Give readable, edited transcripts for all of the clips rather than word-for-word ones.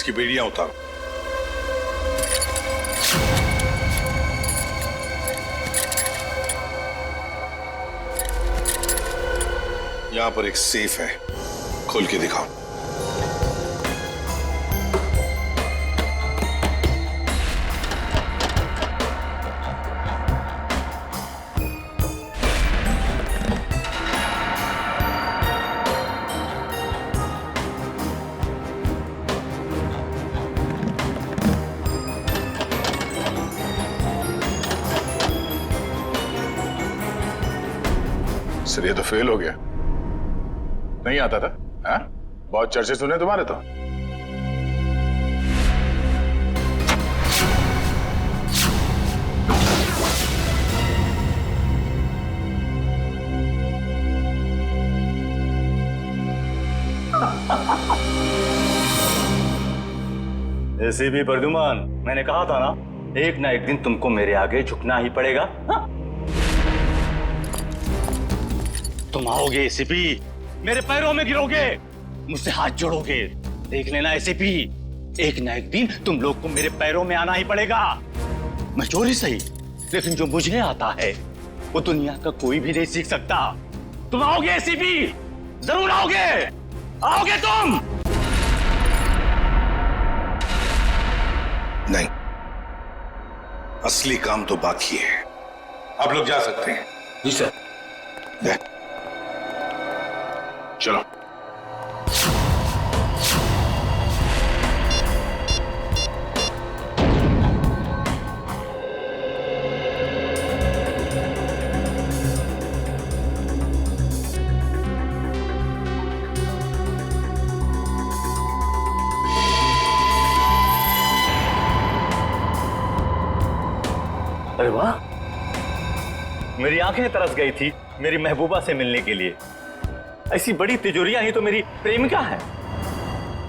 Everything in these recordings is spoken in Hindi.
इसकी बेड़ियां उतारो। यहां पर एक सेफ है, खोल के दिखाओ। सर ये तो फेल हो गया, नहीं आता था। हाँ? बहुत चर्चे सुने तुम्हारे तो। एसीपी प्रद्युमन, मैंने कहा था ना, एक ना एक दिन तुमको मेरे आगे झुकना ही पड़ेगा। हा? तुम आओगे एसीपी, मेरे पैरों में गिरोगे, मुझसे हाथ जोड़ोगे। देख लेना एसीपी, एक ना एक दिन तुम लोग को मेरे पैरों में आना ही पड़ेगा। मैं चोरी सही, लेकिन जो मुझे आता है वो दुनिया का कोई भी नहीं सीख सकता। तुम आओगे एसीपी, जरूर आओगे, आओगे तुम। नहीं, असली काम तो बाकी है। आप लोग जा सकते हैं। जी सर। चलो। अरे वाह, मेरी आंखें तरस गई थी मेरी महबूबा से मिलने के लिए। ऐसी बड़ी तिजोरियां ही तो मेरी प्रेमिका है।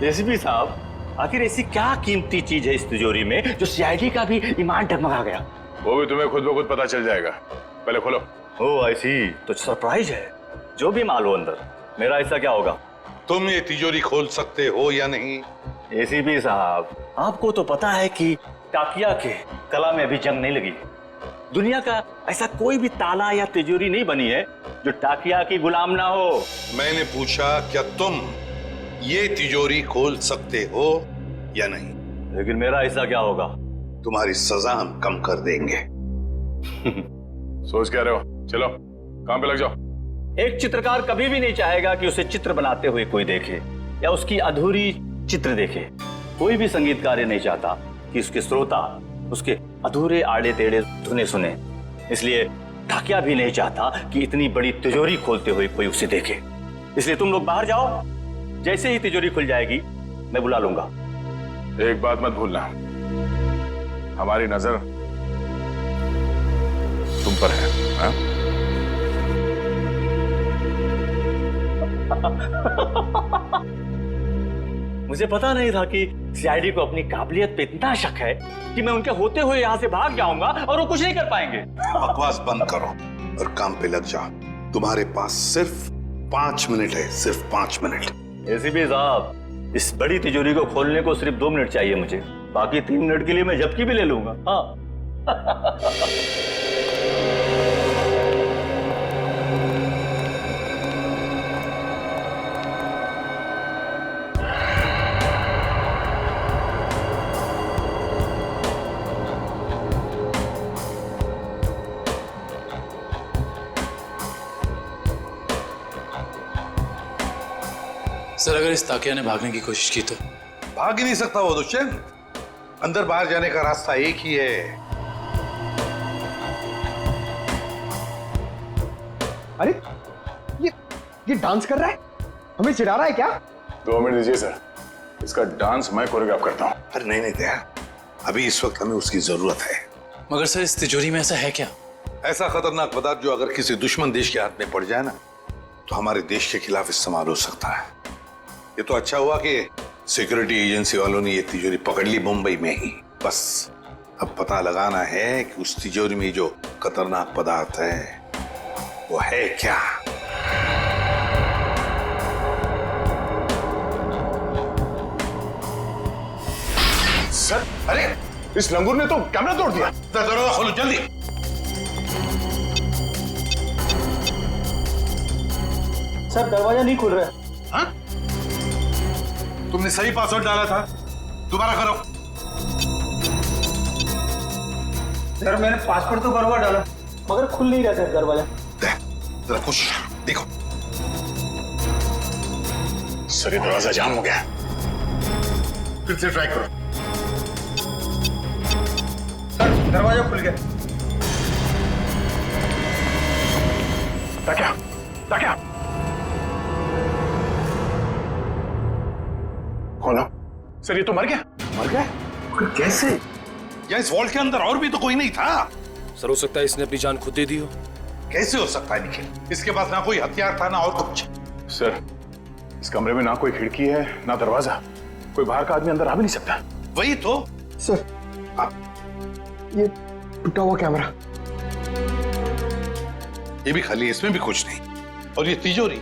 एसीपी साहब, आखिर ऐसी क्या कीमती चीज है इस तिजोरी में जो सीआईडी का भी ईमान डगमगा गया? वो भी तुम्हें खुद ब खुद पता चल जाएगा, पहले खोलो। ओह ऐसी तो सरप्राइज है। जो भी माल हो अंदर, मेरा ऐसा क्या होगा? तुम ये तिजोरी खोल सकते हो या नहीं? एसीपी साहब, आपको तो पता है कि टाकिया के कला में अभी जंग नहीं लगी। दुनिया का ऐसा कोई भी ताला या तिजोरी नहीं बनी है जो टाकिया की गुलाम ना हो। मैंने पूछा क्या तुम ये तिजोरी खोल सकते हो या नहीं? लेकिन मेरा ऐसा क्या होगा? तुम्हारी सजा हम कम कर देंगे। सोच क्या रहे हो? चलो काम पे लग जाओ। एक चित्रकार कभी भी नहीं चाहेगा कि उसे चित्र बनाते हुए कोई देखे या उसकी अधूरी चित्र देखे। कोई भी संगीतकार नहीं चाहता कि उसके श्रोता उसके अधूरे आड़े टेढ़े धुने सुने। इसलिए टाकिया भी नहीं चाहता कि इतनी बड़ी तिजोरी खोलते हुए कोई उसे देखे। इसलिए तुम लोग बाहर जाओ, जैसे ही तिजोरी खुल जाएगी मैं बुला लूंगा। एक बात मत भूलना, हमारी नजर तुम पर है। हा? मुझे पता नहीं था कि सीआईडी को अपनी काबिलियत पे इतना शक है कि मैं उनके होते हुए यहाँ से भाग जाऊंगा और वो कुछ नहीं कर पाएंगे। बकवास बंद करो और काम पे लग जाओ। तुम्हारे पास सिर्फ 5 मिनट है, सिर्फ 5 मिनट। एसीपी साहब, इस बड़ी तिजोरी को खोलने को सिर्फ 2 मिनट चाहिए मुझे, बाकी 3 मिनट के लिए मैं झपकी भी ले लूंगा। हाँ। सर, अगर इस ताकिया ने भागने की कोशिश की तो? भाग ही नहीं सकता वो दुष्यंत। अंदर बाहर जाने का रास्ता एक ही है। अरे ये डांस कर रहा है, हमें चिढ़ा रहा है क्या? 2 मिनट दीजिए सर, इसका डांस मैं कोरियोग्राफ करता हूँ। अरे नहीं दया, अभी इस वक्त हमें उसकी जरूरत है। मगर सर, इस तिजोरी में ऐसा है क्या? ऐसा खतरनाक पदार्थ जो अगर किसी दुश्मन देश के हाथ में पड़ जाए ना, तो हमारे देश के खिलाफ इस्तेमाल हो सकता है। ये तो अच्छा हुआ कि सिक्योरिटी एजेंसी वालों ने ये तिजोरी पकड़ ली मुंबई में ही। बस अब पता लगाना है कि उस तिजोरी में जो खतरनाक पदार्थ है वो है क्या। अरे इस लंगूर ने तो कैमरा तोड़ दिया। दरवाजा खोलो जल्दी। सर दरवाजा नहीं खुल रहा है। हाँ? तुमने सही पासवर्ड डाला था, दोबारा करो। सर मैंने पासवर्ड तो बराबर डाला मगर खुल नहीं रहा सर दरवाजा। जरा कोशिश देखो। सर ये दरवाजा जाम हो गया। फिर से ट्राई करो। सर दरवाजा खुल गया। ताक्या, ताक्या। खोलो। सर ये तो मर गया। मर गए? फिर कैसे? या इस वॉल्ट के अंदर और भी तो कोई नहीं था। सर हो सकता है इसने अपनी जान खुद दे दी हो। कैसे हो सकता है निखिल? इसके पास ना कोई हथियार था ना और कुछ। सर इस कमरे में ना कोई खिड़की है ना दरवाजा, कोई बाहर का आदमी अंदर आ भी नहीं सकता। वही तो। सर ये टूटा हुआ कैमरा। ये भी खाली है, इसमें भी कुछ नहीं। और ये तिजोरी,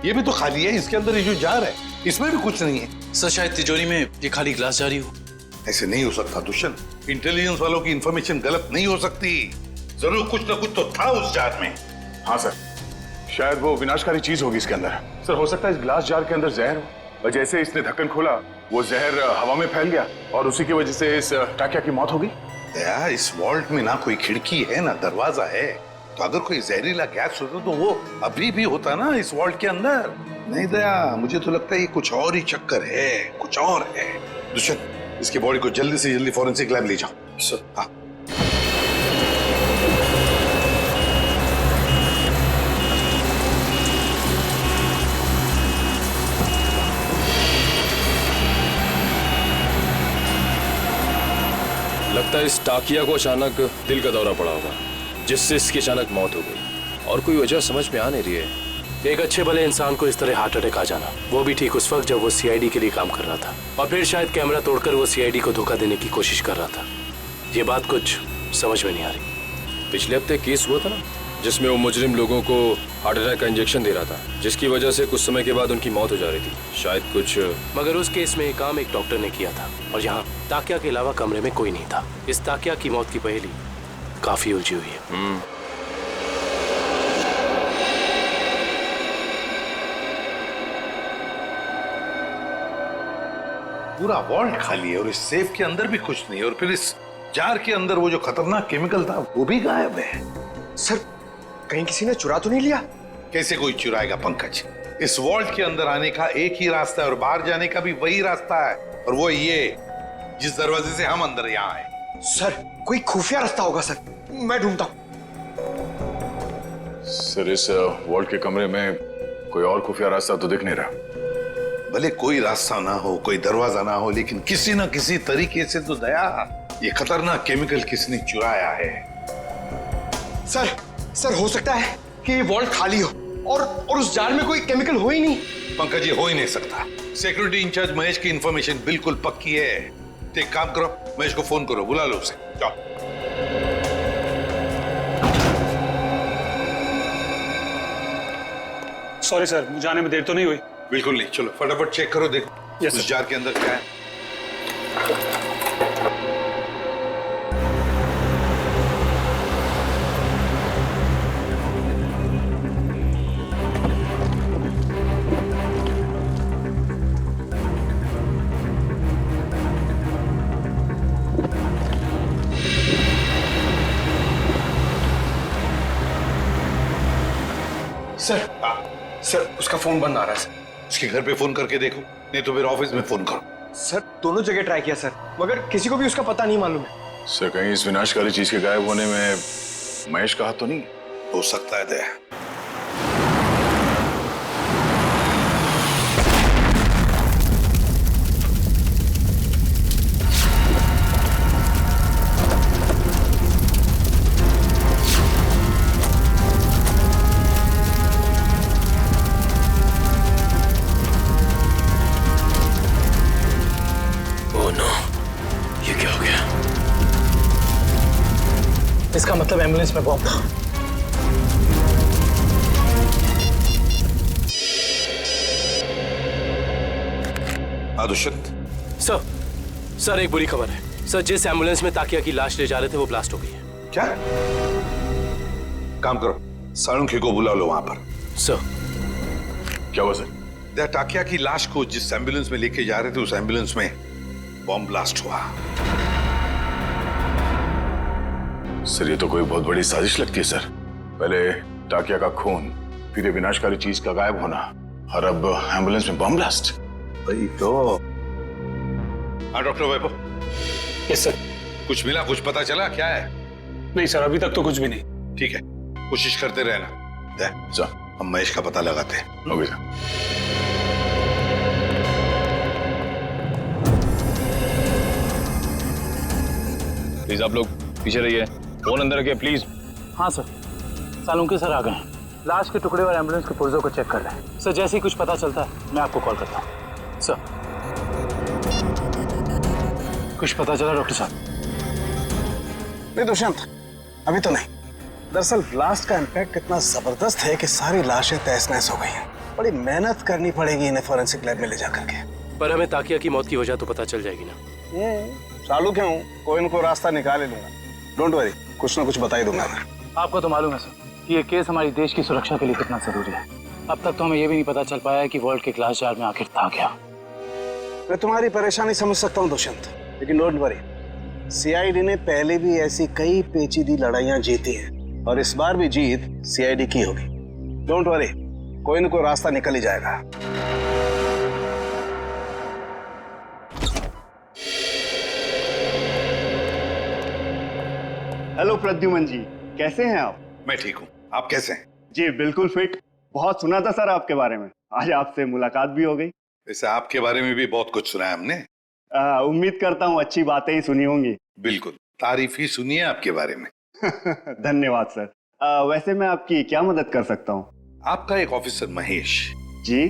ये भी तो खाली है, इसके अंदर ये जो जार है इसमें भी कुछ नहीं है। सर शायद तिजोरी में ये खाली ग्लास जारी हो। ऐसे नहीं हो सकता दुष्यंत। इंटेलिजेंस वालों की इंफॉर्मेशन गलत नहीं हो सकती। जरूर कुछ ना कुछ तो था उस जार में। हाँ सर, शायद वो विनाशकारी चीज होगी इसके अंदर। सर हो सकता है इस ग्लास जार के अंदर जहर हो, और जैसे इसने ढक्कन खोला वो जहर हवा में फैल गया और उसी की वजह से इस टाकिया की मौत हो गई। दया, इस वॉल्ट में ना कोई खिड़की है ना दरवाजा है, तो अगर कोई जहरीला गैस होता तो वो अभी भी होता ना इस वॉल्ट के अंदर। नहीं दया, मुझे तो लगता है ये कुछ और ही चक्कर है, कुछ और है। दुष्यंत, इसकी बॉडी को जल्दी से जल्दी फॉरेंसिक लैब ले जाओ। सर हाँ। लगता है इस टाकिया को अचानक दिल का दौरा पड़ा होगा, जिससे इसकी अचानक मौत हो गई, और कोई वजह समझ में आ नहीं रही है। एक अच्छे भले इंसान को इस तरह हार्ट अटैक आ जाना, वो भी ठीक उस वक्त जब वो सीआईडी के लिए काम कर रहा था, और फिर शायद कैमरा तोड़कर वो सीआईडी को धोखा देने की कोशिश कर रहा था। ये बात कुछ समझ में नहीं आ रही। पिछले हफ्ते केस हुआ था ना, जिसमें वो मुजरिम लोगों को हार्ट अटैक का इंजेक्शन दे रहा था, जिसकी वजह से कुछ समय के बाद उनकी मौत हो जा रही थी। शायद कुछ, मगर उस केस में काम एक डॉक्टर ने किया था, और यहाँ ताकिया के अलावा कमरे में कोई नहीं था। इस ताकिया की मौत की पहेली काफी उलझी हुई है। पूरा वॉल्ट खाली है और इस सेफ के अंदर भी कुछ नहीं, और फिर इस जार के अंदर वो जो खतरनाक केमिकल था वो भी गायब है। सर कहीं किसी ने चुरा तो नहीं लिया? कैसे कोई चुराएगा पंकज? इस वॉल्ट के अंदर आने का एक ही रास्ता है और बाहर जाने का भी वही रास्ता है, और वो ये जिस दरवाजे से हम अंदर यहाँ आए। सर कोई खुफिया रास्ता होगा सर, मैं ढूंढता हूँ। सर इस वॉल्ट के कमरे में कोई और खुफिया रास्ता तो दिख नहीं रहा। भले कोई रास्ता ना हो, कोई दरवाजा ना हो, लेकिन किसी ना किसी तरीके से तो दया ये खतरनाक केमिकल किसने चुराया है। सर हो सकता है कि ये वॉल्ट खाली हो और उस जार में कोई केमिकल हो ही नहीं। पंकज, ये हो ही नहीं सकता। सिक्योरिटी इंचार्ज महेश की इंफॉर्मेशन बिल्कुल पक्की है। तो एक काम करो, महेश को फोन करो, बुला लो उसे। जाओ। सॉरी सर, मुझे आने में देर तो नहीं हुई? बिल्कुल नहीं, चलो फटाफट चेक करो, देखो Yes, उस sir. जार के अंदर क्या है। सर उसका फोन बंद आ रहा है सर। उसके घर पे फोन करके देखो, नहीं तो फिर ऑफिस में फोन करो। सर दोनों जगह ट्राई किया सर, मगर किसी को भी उसका पता नहीं मालूम है। सर कहीं इस विनाशकारी चीज के गायब होने में महेश का हाथ तो नहीं? हो सकता है दया। इसका मतलब एम्बुलेंस में बॉम्ब था। दुष्यंत, सर एक बुरी खबर है। सर, जिस एम्बुलेंस में ताकिया की लाश ले जा रहे थे वो ब्लास्ट हो गई है। क्या? काम करो, सालुंखे को बुला लो वहां पर। सर। क्या हुआ सर? टाकिया की लाश को जिस एम्बुलेंस में लेके जा रहे थे उस एम्बुलेंस में बॉम्ब ब्लास्ट हुआ। सर ये तो कोई बहुत बड़ी साजिश लगती है सर। पहले टाकिया का खून, फिर ये विनाशकारी चीज का गायब होना, और अब एम्बुलेंस में बम ब्लास्ट। वही तो। हाँ डॉक्टर वैभव, यस सर। कुछ मिला, कुछ पता चला क्या है? नहीं सर, अभी तक तो कुछ भी नहीं। ठीक है, कोशिश करते रहना। सर हम महेश का पता लगाते हैं। Okay sir. प्लीज आप लोग पीछे रहिए, फोन अंदर रखिए प्लीज। हाँ सर, सालुंके सर आ गए हैं। लाश के टुकड़े और एम्बुलेंस के पुर्जों को चेक कर रहे हैं। सर जैसे ही कुछ पता चलता है मैं आपको कॉल करता हूँ। सर कुछ पता चला डॉक्टर साहब? नहीं दुष्यंत, अभी तो नहीं। दरअसल ब्लास्ट का इम्पैक्ट इतना जबरदस्त है कि सारी लाशें तहस नहस हो गई हैं। बड़ी मेहनत करनी पड़ेगी इन्हें फोरेंसिक लैब में ले जाकर के। पर हमें ताकिया की मौत की वजह तो पता चल जाएगी ना। चालू क्यों, कोई न कोई रास्ता निकाल लूंगा। डोंट वरी, कुछ ना कुछ बता ही दूंगा मैं। आपको तो मालूम है सर कि ये केस हमारी देश की सुरक्षा के लिए कितना जरूरी है। अब तक तो हमें ये भी नहीं पता चल पाया है कि वर्ल्ड के ग्लास जार में आखिर था क्या। मैं तुम्हारी परेशानी समझ सकता हूँ दुष्यंत, लेकिन डोंट वरी, सीआईडी ने पहले भी ऐसी कई पेचीदी लड़ाइयां जीती हैं और इस बार भी जीत सीआईडी की होगी। डोंट वरी, कोई न कोई रास्ता निकल ही जाएगा। हेलो प्रद्युमन जी, कैसे हैं आप? मैं ठीक हूँ, आप कैसे हैं? जी बिल्कुल फिट। बहुत सुना था सर आपके बारे में, आज आपसे मुलाकात भी हो गई। वैसे आपके बारे में भी बहुत कुछ सुना है हमने। उम्मीद करता हूँ अच्छी बातें ही सुनी होंगी। बिल्कुल, तारीफ ही सुनी है आपके बारे में। धन्यवाद सर। वैसे मैं आपकी क्या मदद कर सकता हूँ? आपका एक ऑफिसर महेश जी,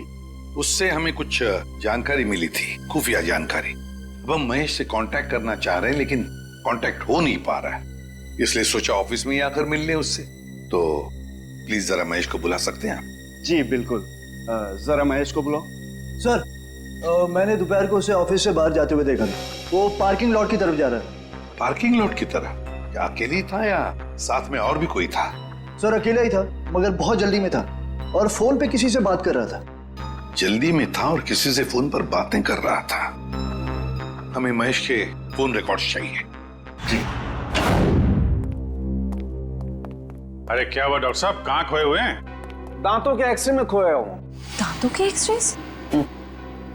उससे हमें कुछ जानकारी मिली थी, खुफिया जानकारी। अब हम महेश से कांटेक्ट करना चाह रहे हैं लेकिन कांटेक्ट हो नहीं पा रहा है, इसलिए सोचा ऑफिस में ही आकर मिल लें उससे। तो प्लीज जरा महेश को बुला सकते हैं आप? जी बिल्कुल, जरा महेश को बुलाओ। सर मैंने दोपहर को उसे ऑफिस से बाहर जाते हुए देखा था। वो पार्किंग लॉट की तरफ जा रहा है। पार्किंग लॉट की तरफ? क्या अकेले ही था या साथ में और भी कोई था? सर अकेला ही था, मगर बहुत जल्दी में था और फोन पे किसी से बात कर रहा था। जल्दी में था और किसी से फोन पर बातें कर रहा था। हमें महेश के फोन रिकॉर्ड्स चाहिए। जी। अरे क्या हुआ डॉक्टर साहब, कहाँ खोए हुए हैं? दांतों के एक्सरे में खोया हूँ। दांतों के एक्सरेस?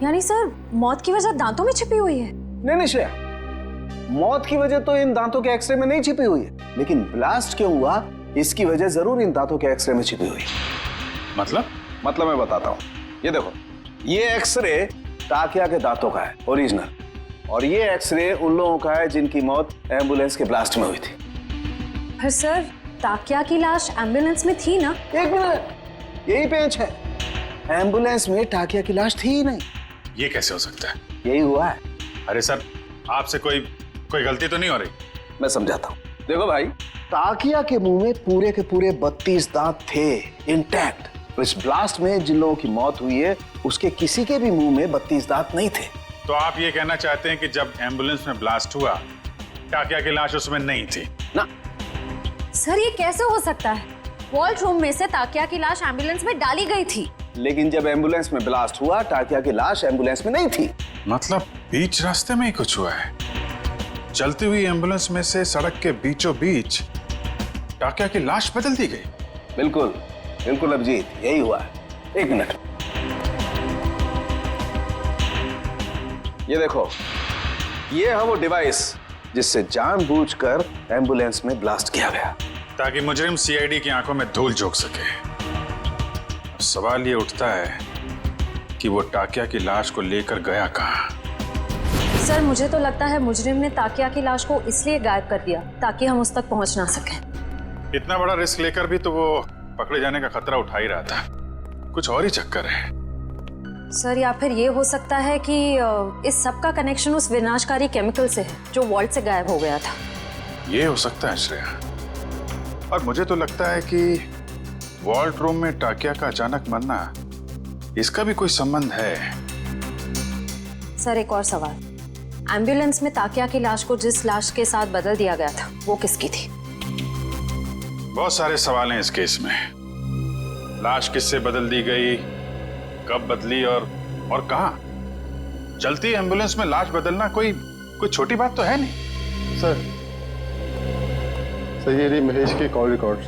यानी सर मौत की वजह दांतों में छिपी हुई है? नहीं नहीं श्रेया, मौत की वजह तो इन दांतों के एक्सरे में नहीं छिपी हुई है, लेकिन ब्लास्ट क्यों हुआ इसकी वजह जरूर इन दांतों के एक्सरे में छिपी हुई है। मतलब मैं बताता हूँ। ये देखो, ये एक्सरे ताकिया के दांतों का है ओरिजिनल, और ये एक्सरे उन लोगों का है जिनकी मौत एम्बुलेंस के ब्लास्ट में हुई थी। पर सर ताकिया की लाश एम्बुलेंस में थी ना? एक मिनट, यही पेंच है। एम्बुलेंस में टाकिया की लाश थी ही नहीं। ये कैसे हो सकता है? यही हुआ है। अरे सर, आपसे कोई गलती तो नहीं हो रही? मैं समझाता हूँ। देखो भाई, ताकिया के मुंह में पूरे के पूरे 32 दांत थे इंटैक्ट। इस ब्लास्ट में जिन लोगों की मौत हुई है उसके किसी के भी मुंह में 32 दांत नहीं थे। तो आप ये कहना चाहते हैं कि जब एम्बुलेंस में ब्लास्ट हुआ टाकिया की लाश उसमें नहीं थी? ना सर, ये कैसे हो सकता है? वॉल्ट रूम में से ताकिया की लाश एम्बुलेंस में डाली गई थी, लेकिन जब एम्बुलेंस में ब्लास्ट हुआ टाकिया की लाश एम्बुलेंस में नहीं थी। मतलब बीच रास्ते में ही कुछ हुआ है। चलती हुई एम्बुलेंस में से सड़क के बीचों बीच टाकिया की लाश बदल दी गई। बिल्कुल बिल्कुल अभिजीत, यही हुआ है। एक मिनट, ये देखो, ये है वो डिवाइस जिससे जानबूझकर एम्बुलेंस में ब्लास्ट किया गया, ताकि मुजरिम सीआईडी की आंखों में धूल झोंक सके। अब सवाल ये उठता है कि वो टाकिया की लाश को लेकर गया कहाँ? सर मुझे तो लगता है मुजरिम ने ताकिया की लाश को इसलिए गायब कर दिया ताकि हम उस तक पहुंच ना सकें। इतना बड़ा रिस्क लेकर भी तो वो पकड़े जाने का खतरा उठा ही रहा था। कुछ और ही चक्कर है। सर या फिर ये हो सकता है कि इस सब का कनेक्शन उस विनाशकारी केमिकल से है जो वॉल्ट से गायब हो गया था। ये हो सकता है श्रेया, और मुझे तो लगता है कि वॉल्ट रूम में टाकिया का अचानक मरना, इसका भी कोई संबंध है। सर एक और सवाल, एम्बुलेंस में ताकिया की लाश को जिस लाश के साथ बदल दिया गया था वो किसकी थी? बहुत सारे सवाल हैं इस केस में। लाश किससे बदल दी गई, कब बदली और कहाँ? चलती एम्बुलेंस में लाश बदलना कोई छोटी बात तो है नहीं। सर ये रही महेश के कॉल रिकॉर्ड्स।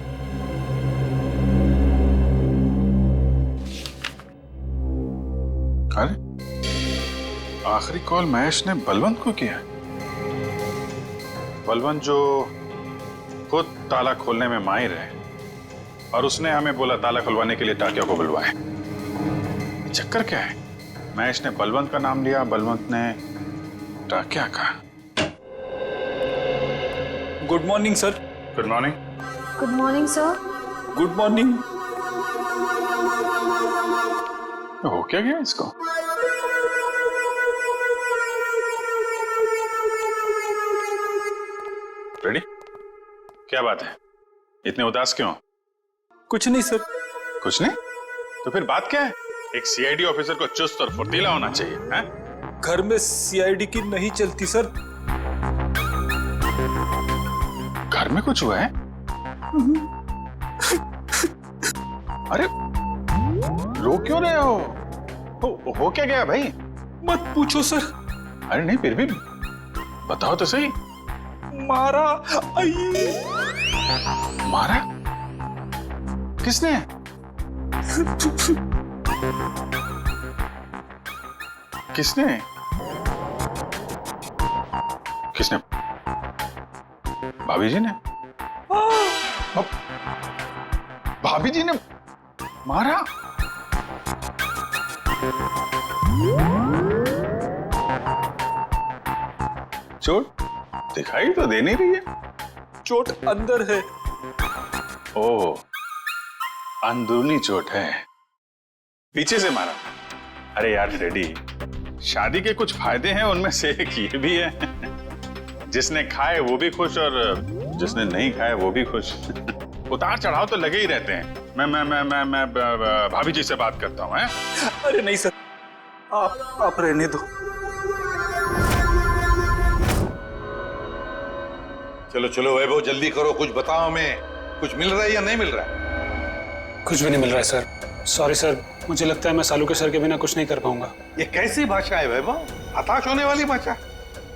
अरे आखिरी कॉल महेश ने बलवंत को किया। बलवंत जो खुद ताला खोलने में माहिर है और उसने हमें बोला ताला खुलवाने के लिए टाकिया को बुलवाए। चक्कर क्या है? महेश ने बलवंत का नाम लिया, बलवंत ने टाकिया का। Good morning sir. Good morning. Good morning sir. Good morning. हो क्या गया इसको? रेडी? क्या बात है? इतने उदास क्यों? कुछ नहीं सर। कुछ नहीं? तो फिर बात क्या है? एक सीआईडी ऑफिसर को चुस्त और फुर्तीला होना चाहिए, हैं? घर में सीआईडी की नहीं चलती सर। घर में कुछ हुआ है? अरे रो क्यों रहे हो क्या गया भाई? मत पूछो सर। अरे नहीं फिर भी बताओ तो सही। मारा। मारा? किसने? किसने? किसने? भाभी जी ने? भाभी जी ने मारा? चोट दिखाई तो दे नहीं रही है। चोट अंदर है। ओह, अंदरूनी चोट है। पीछे से मारा? अरे यार रेडी, शादी के कुछ फायदे हैं, उनमें से एक ये भी है जिसने खाए वो भी खुश और जिसने नहीं खाए वो भी खुश। उतार चढ़ाव तो लगे ही रहते हैं। मैं भाभी जी से बात करता हूँ। अरे नहीं सर, आप रहने दो। चलो चलो वैभव जल्दी करो, कुछ बताओ हमें। कुछ मिल रहा है या नहीं मिल रहा है? कुछ भी नहीं मिल रहा है सर। सॉरी सर, मुझे लगता है मैं सालू के सर के बिना कुछ नहीं कर पाऊंगा। ये कैसी भाषा है वैभव? हताश होने वाली भाषा।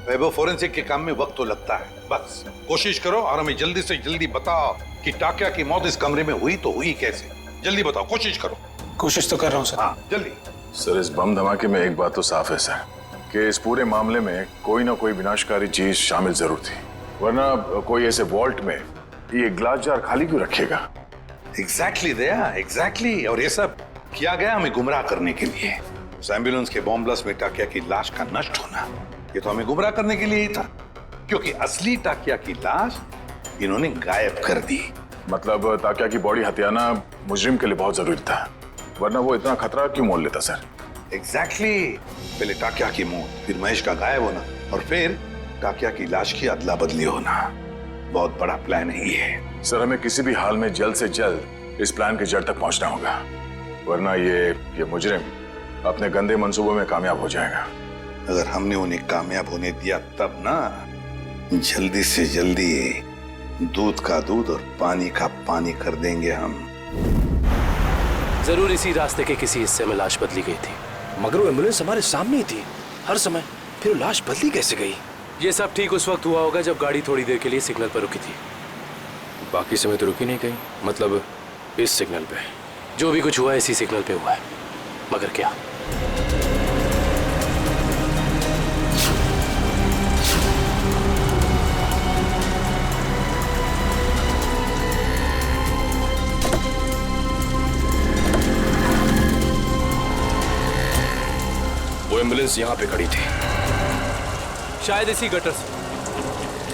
वैभव फोरेंसिक के काम में वक्त तो लगता है, बस कोशिश करो और हमें जल्दी से जल्दी बताओ कि टाकिया की मौत इस कमरे में हुई तो हुई कैसे। जल्दी बताओ, कोशिश करो। कोशिश तो कर रहा हूँ सर। हाँ जल्दी। सर इस बम धमाके में एक बात तो साफ है सर कि इस पूरे मामले में कोई ना कोई विनाशकारी चीज शामिल जरूर थी, वरना कोई ऐसे वॉल्ट में ये ग्लास जार खाली क्यों रखेगा? एग्जैक्टली दया, एग्जैक्टली। और ये सब किया गया हमें गुमराह करने के लिए। उस एम्बुलेंस के बॉम्ब ब्लास्ट में टाकिया की लाश का नष्ट होना, ये तो हमें गुमराह करने के लिए ही था, क्योंकि असली टाकिया की लाश इन्होंने गायब कर दी। मतलब टाकिया की बॉडी हथियाना मुजरिम के लिए बहुत जरूरी था, वरना वो इतना खतरा क्यों मोल लेता सर? एग्जैक्टली। पहले टाकिया की मौत, फिर महेश का गायब होना और फिर टाकिया की लाश की अदला बदली होना। बहुत बड़ा प्लान है ये। सर हमें किसी भी हाल में जल्द से जल्द इस प्लान की जड़ तक पहुंचना होगा, वरना ये मुजरिम अपने गंदे मंसूबों में कामयाब हो जाएगा। अगर हमने उन्हें कामयाब होने दिया तब ना, जल्दी से जल्दी दूध का दूध और पानी का पानी कर देंगे हम। जरूर इसी रास्ते के किसी हिस्से में लाश बदली गई थी, मगर वो एम्बुलेंस हमारे सामने ही थी हर समय, फिर लाश बदली कैसे गई? ये सब ठीक उस वक्त हुआ होगा जब गाड़ी थोड़ी देर के लिए सिग्नल पर रुकी थी। बाकी समय तो रुकी नहीं गई, मतलब इस सिग्नल पे। जो भी कुछ हुआ इसी सिग्नल पे हुआ है, मगर क्या? वो एम्बुलेंस यहाँ पे खड़ी थी, शायद इसी गटर से।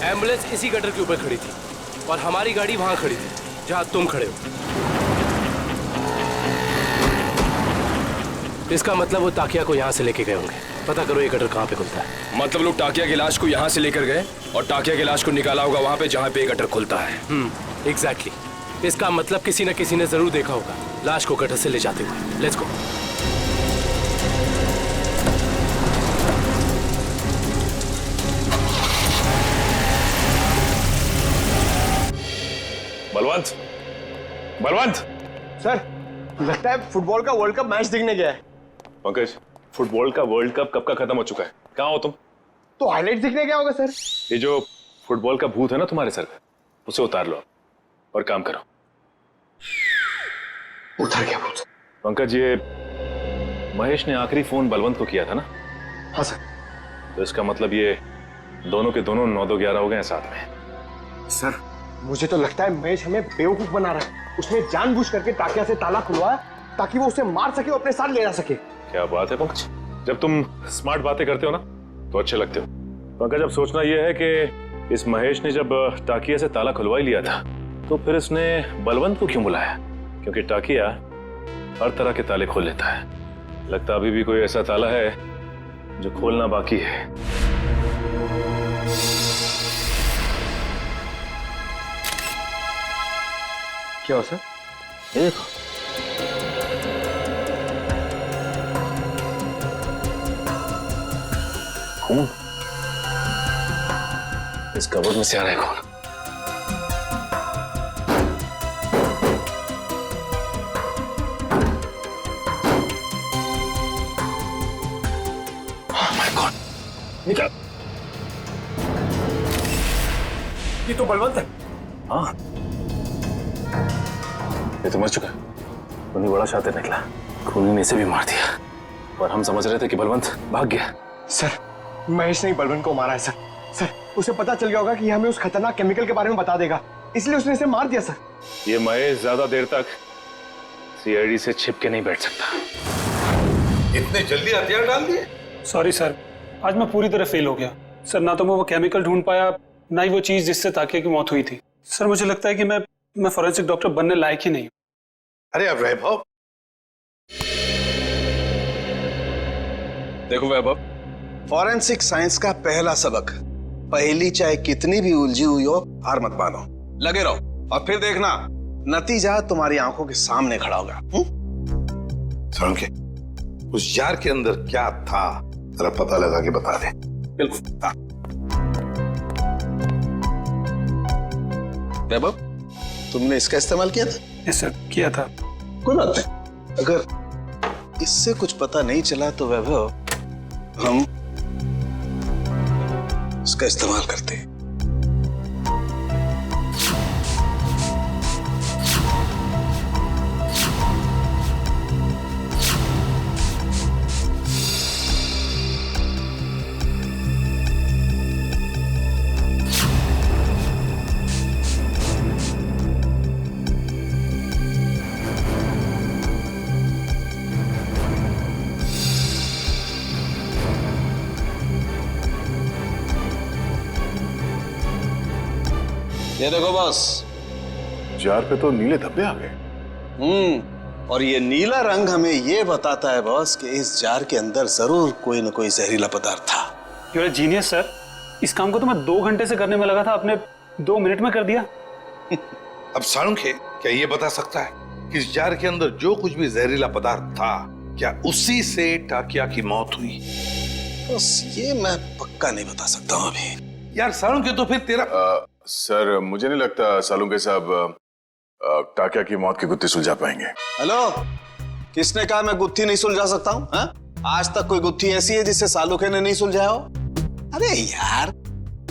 एम्बुलेंस इसी गटर के ऊपर खड़ी थी और हमारी गाड़ी वहां खड़ी थी जहां तुम खड़े हो। इसका मतलब वो टाकिया को यहाँ से लेके गए होंगे। पता करो ये गटर कहाँ पे खुलता है। मतलब लोग टाकिया की लाश को यहाँ से लेकर गए और टाकिया की लाश को निकाला होगा वहां पे जहाँ पे गटर खुलता है। एग्जैक्टली। इसका मतलब किसी न किसी ने जरूर देखा होगा लाश को गटर से ले जाते हुए। Let's go. Balwant, Balwant. Sir लगता है फुटबॉल का वर्ल्ड कप मैच देखने गया है। पंकज, फुटबॉल का वर्ल्ड कप कब का खत्म हो चुका है? कहाँ हो तुम? तो हाईलाइट देखने गया होगा सर। ये जो फुटबॉल का भूत है ना तुम्हारे सर पे, उसे उतार लो और काम करो। उतर गया भूत। पंकज, ये महेश ने आखिरी फोन बलवंत को किया था ना? हाँ सर। तो इसका मतलब ये दोनों के दोनों 9-2-11 हो गए हैं साथ में। सर मुझे तो लगता है महेश हमें बेवकूफ बना रहा है। उसने जानबूझ करके टाकिया से ताला खुलवाया ताकि वो उसे मार सके और अपने साथ ले जा सके। क्या बात है पंकज, जब तुम स्मार्ट बातें करते हो ना तो अच्छे लगते हो। पंकज, अब सोचना यह है कि इस महेश ने जब टाकिया से ताला खुलवा ही लिया था तो फिर इसने बलवंत को क्यों बुलाया? क्योंकि टाकिया हर तरह के ताले खोल लेता है। लगता अभी भी कोई ऐसा ताला है जो खोलना बाकी है। क्या हो सर? ये देखो, खून इस कबर्ड में से आ रहा है। खून निकल। ये तो बलवंत है। हाँ, ये तो मर चुका है। उन्हीं बड़ा शातिर निकला, खूनी ने इसे भी मार दिया और हम समझ रहे थे कि बलवंत भाग गया। सर महेश ने बलवंत को मारा है सर। सर उसे पता चल गया होगा कि हमें उस खतरनाक केमिकल के बारे में बता देगा, इसलिए उसने इसे मार दिया सर। ये महेश ज्यादा देर तक सीआईडी से छिप के नहीं बैठ सकता। इतने जल्दी हथियार डाल दिए? सॉरी सर, आज मैं पूरी तरह फेल हो गया सर। ना तो मैं वो केमिकल ढूंढ पाया, ना ही वो चीज जिससे ताकिया की मौत हुई थी। सर मुझे लगता है कि मैं फॉरेंसिक डॉक्टर बनने लायक ही नहीं हूँ। अरे अब वैभव, देखो वैभव, फॉरेंसिक साइंस का पहला सबक, पहली चाहे कितनी भी उलझी हुई हो हार मत मानो, लगे रहो और फिर देखना नतीजा तुम्हारी आंखों के सामने खड़ा होगा। सालुंखे, उस जार के अंदर क्या था जरा पता लगा के बता दे। बिल्कुल। हाँ। वैभव, तुमने इसका इस्तेमाल किया था? यस सर, किया था। कोई बात नहीं, अगर इससे कुछ पता नहीं चला तो वैभव हम इसका इस्तेमाल करते हैं। ये देखो बॉस, जार पे तो नीले धब्बे आ गए। और ये नीला रंग हमें ये बताता है बॉस कि इस जार के अंदर जरूर कोई न कोई जहरीला पदार्थ था। You are genius sir. इस काम को तो मैं 2 घंटे से करने में लगा था, आपने 2 मिनट में कर दिया। अब सालुंखे, क्या ये बता सकता है कि इस जार के अंदर जो कुछ भी जहरीला पदार्थ था क्या उसी से टाकिया की मौत हुई? बस ये मैं पक्का नहीं बता सकता हूँ अभी। यार सालुंखे, तो फिर तेरा सर मुझे नहीं लगता सालुंखे साहब टाकिया की मौत की गुत्थी सुलझा पाएंगे। हेलो, किसने कहा मैं गुत्थी नहीं सुलझा सकता हूँ? आज तक कोई गुत्थी ऐसी है जिससे सालुंखे ने नहीं सुलझाया हो? अरे यार,